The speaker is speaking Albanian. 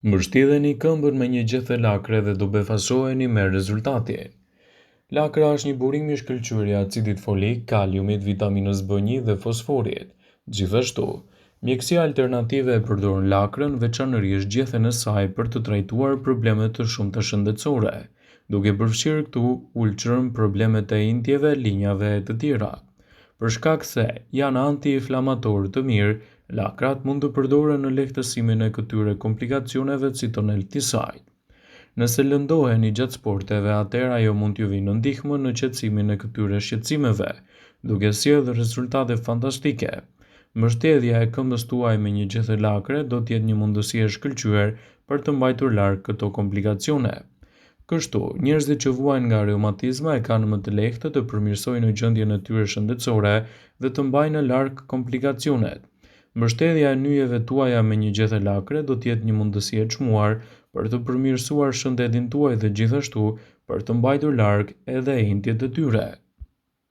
Mbështjelleni këmbën me një gjethe lakre dhe do befasoheni me rezultatin. Lakra është një burim i shkëlqyer i acidit folik, kaliumit, vitaminës B1 dhe fosforit. Gjithashtu, mjekësia alternative e përdor lakrën, veçanërisht gjethen e saj për të trajtuar probleme të shumta shëndetësore, duke përfshirë këtu ulçërm, problemet e intjeve, linjave e të tjera. Për shkak se janë anti-inflamatorë të mirë, lakrat mund të përdoren në lehtësimin e këtyre komplikacioneve si toneltisajt. Nëse lëndoheni gjatë sporteve, atëherë ajo mund t'ju vinë në ndihmë në qetësimin e këtyre shqetësimeve, duke sjellë rezultate fantastike. Mbështjellja e këmbës tuaj me një gjethe lakre do të jetë një mundësi e shkëlqyer për të mbajtur larg këto komplikacione. Kështu, njerëzit që vuajnë nga reumatizma e kanë më të lehtë të përmirësojnë gjendjen e tyre shëndetësore dhe të mbajnë larg komplikacionet. Mbështjellja e nyjeve tuaja me një gjethe lakre do të jetë një mundësi e çmuar për të përmirësuar shëndetin tuaj dhe gjithashtu për të mbajtur larg edhe intjet e tyre.